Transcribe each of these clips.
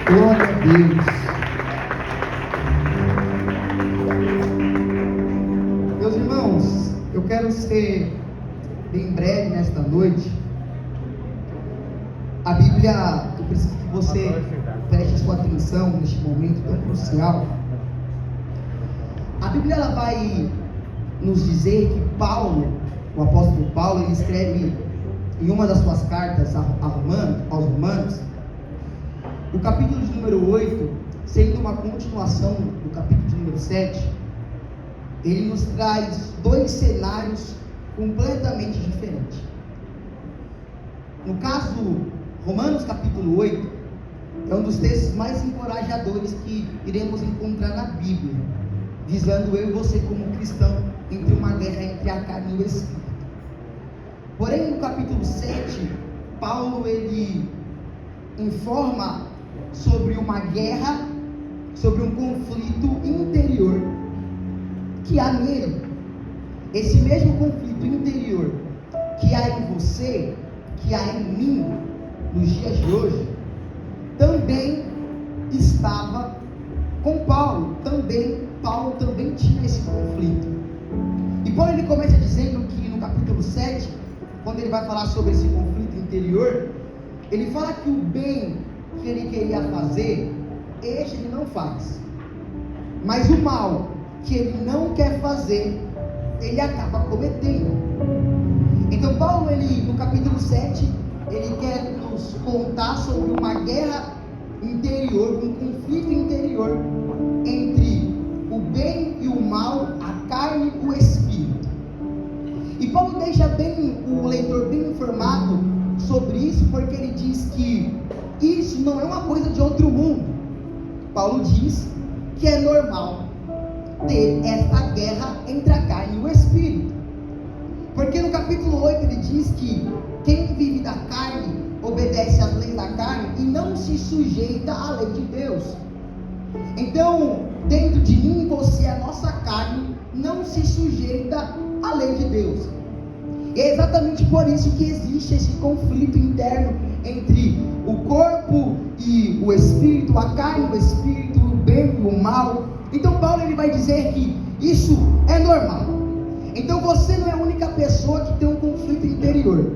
Glória a Deus. Meus irmãos, eu quero ser bem breve nesta noite. A Bíblia, eu preciso que você preste sua atenção neste momento tão crucial. A Bíblia ela vai nos dizer que Paulo, o apóstolo Paulo, ele escreve em uma das suas cartas aos Romanos, o capítulo de número 8, sendo uma continuação do capítulo de número 7, ele nos traz dois cenários completamente diferentes. No caso, Romanos capítulo 8 é um dos textos mais encorajadores que iremos encontrar na Bíblia, visando eu e você como cristão entre uma guerra entre a carne e o espírito. Porém, no capítulo 7, Paulo ele informa sobre uma guerra, sobre um conflito interior que há nele. Esse mesmo conflito interior que há em você, que há em mim, nos dias de hoje, também estava com Paulo. Paulo também tinha esse conflito. E Paulo ele começa dizendo que no capítulo 7, quando ele vai falar sobre esse conflito interior, ele fala que o bem que ele queria fazer, este ele não faz, mas o mal que ele não quer fazer, ele acaba cometendo. Então Paulo, ele, no capítulo 7, ele quer nos contar sobre uma guerra interior, um conflito interior entre o bem e o mal, a carne e o espírito. E Paulo deixa bem o leitor bem informado sobre isso, porque ele diz que isso não é uma coisa de outro mundo. Paulo diz que é normal ter essa guerra entre a carne e o espírito, porque no capítulo 8 ele diz que quem vive da carne obedece às leis da carne e não se sujeita à lei de Deus. Então, dentro de mim e você, a nossa carne não se sujeita à lei de Deus. E é exatamente por isso que existe esse conflito interno entre o corpo e o espírito, a carne e o espírito, o bem e o mal. Então Paulo ele vai dizer que isso é normal. Então você não é a única pessoa que tem um conflito interior.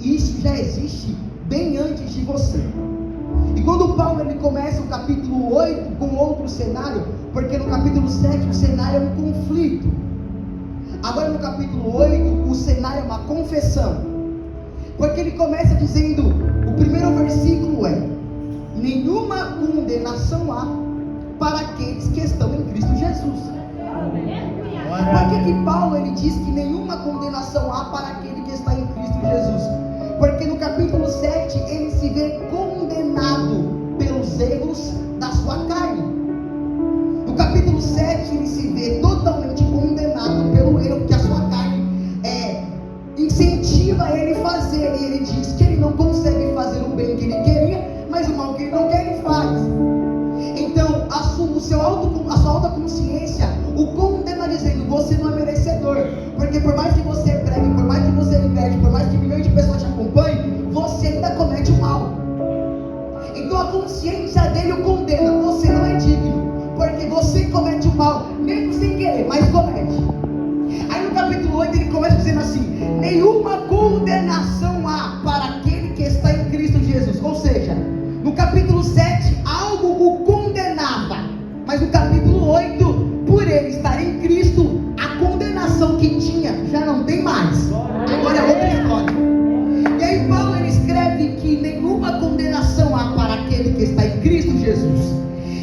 Isso já existe bem antes de você. E quando Paulo ele começa o capítulo 8 com outro cenário, porque no capítulo 7 o cenário é um conflito. Agora no capítulo 8 o cenário é uma confessão. Porque ele começa dizendo, o primeiro versículo é: nenhuma condenação há para aqueles que estão em Cristo Jesus. Por que Paulo ele diz que nenhuma condenação há para aquele que está em Cristo Jesus? Porque no capítulo 7 ele se vê condenado pelos erros da sua carne. No capítulo 7 ele se vê totalmente condenado pelo erro que a sua carne incentiva ele fazer. E ele diz que ele não consegue fazer o bem que ele queria, mas o mal que ele não quer ele faz. Então a sua alta consciência o condena dizendo: você não é merecedor, porque por mais que você pregue, por mais que você liberte, por mais que milhões de pessoas te acompanhem, você ainda comete o mal. Então a consciência dele o condena: você não é digno, porque você comete o mal, mesmo sem querer, mas comete. Aí no capítulo 8 ele começa dizendo assim: nenhuma condenação há para aquele que está em Cristo Jesus. Ou seja, no capítulo 7 algo o condenava, mas no capítulo 8, por ele estar em Cristo, a condenação que tinha já não tem mais. Agora é outra história. E aí Paulo ele escreve que nenhuma condenação há para aquele que está em Cristo Jesus.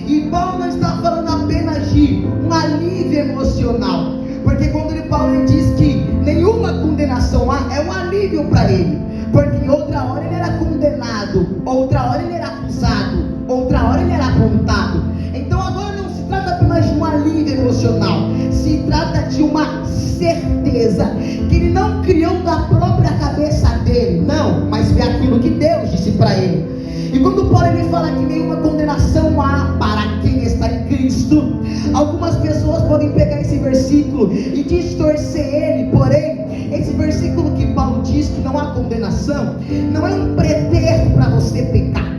E Paulo não está falando apenas de um alívio emocional, porque quando Paulo ele diz que nenhuma condenação há, é um alívio para ele, porque outra hora ele era condenado, outra hora ele era acusado, outra hora ele era apontado. Então agora não se trata apenas de um alívio emocional, se trata de uma certeza que ele não criou da própria cabeça dele, não, mas foi aquilo que Deus disse para ele. E quando Paulo ele fala que nenhuma condenação há para quem está em Cristo, algumas pessoas podem pegar esse versículo e distorcer ele. Porém, esse versículo que Paulo diz que não há condenação, não é um pretexto para você pecar,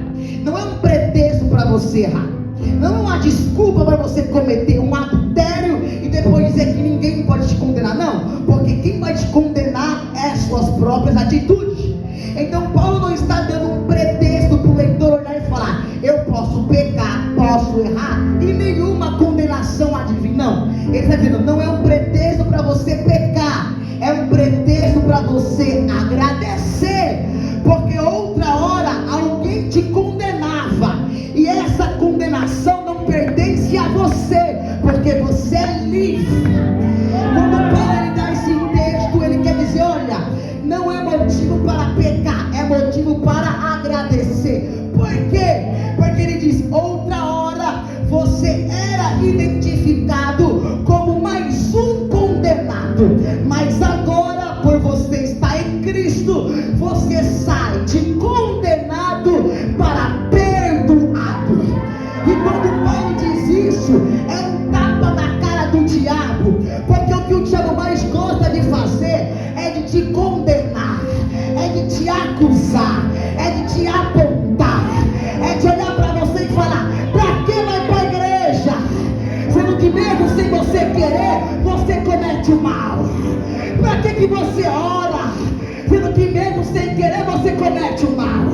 não é um pretexto para você errar. Não é uma desculpa para você cometer um adultério e depois dizer que ninguém pode te condenar. Não, porque quem vai te condenar é as suas próprias atitudes. Então Paulo não está dando um pretexto para o leitor olhar e falar: eu posso pecar, posso errar, e nenhuma condenação há de vir. Não, ele está dizendo: não é um pretexto para você pecar, é um pretexto para você agradecer, porque outra hora alguém te condenava, e essa condenação não pertence a você, porque você é livre. Quando Paulo ele dá esse texto, ele quer dizer: olha, não é motivo para pecar, é motivo para agradecer. Por quê? Porque ele diz: outra hora você era identificado como mais um condenado, mas agora, por você estar em Cristo, você sai de condenado para perdoado. E quando Paulo diz isso, é um tapa na cara do diabo, porque o que o diabo mais gosta de fazer é de te condenar, é de te acusar, é de te apontar, é de olhar para você e falar: para que vai para a igreja? Sendo que mesmo sem você querer, você comete o mal. Para que você ora? Sendo que mesmo sem querer, você comete o mal.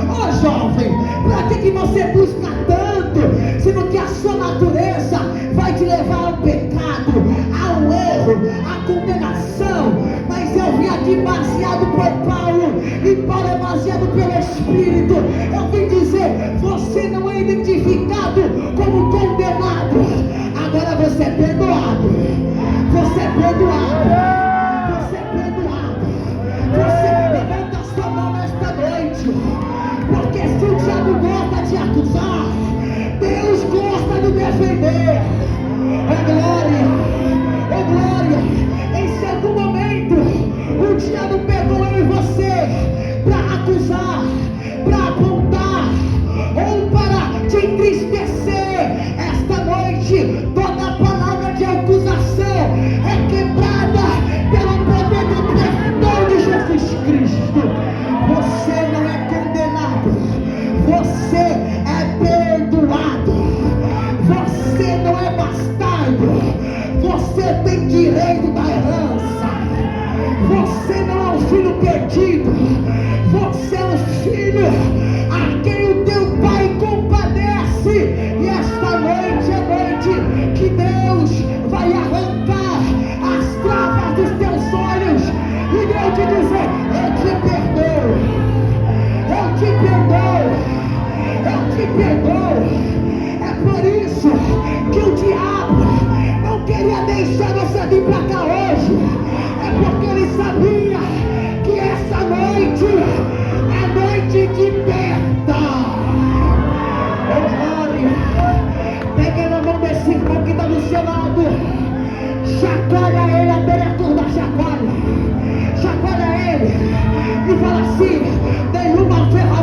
Ó jovem, para que você busca tanto, sendo que a sua natureza vai te levar ao pecado, ao erro, à condenação? Mas eu vim aqui baseado por Paulo, e Paulo é baseado pelo Espírito. Eu vim dizer: você não é identificado como condenado, agora você é perdoado. Você é perdoado. Você é perdoado. Você levanta sua mão nesta noite, porque se o diabo gosta de acusar, Deus gosta de defender. É glória, é glória. Em certo momento, o diabo pegou eu e você para acusar, para apontar, ou para te entristecer. Esta noite, toda palavra de acusação é quebrada pelo poder do perdão de Jesus Cristo. Você não é condenado, você é perdoado. Você não é bastardo, você tem direito da herança. Você não é um filho perdido, você é um filho a quem o teu pai compadece. E esta noite é noite que Deus vai arrancar as travas dos teus olhos e Deus te dizer: eu te perdoo, eu te perdoo, eu te perdoo. É por isso que o diabo não queria deixar você vir para cá hoje. É porque ele sabia que essa noite é noite de perdão. Oh glória! Pega na mão desse irmão que está do seu lado, chacoalha ele até ele acordar. Chacoalha ele e fala assim: nenhuma ferramenta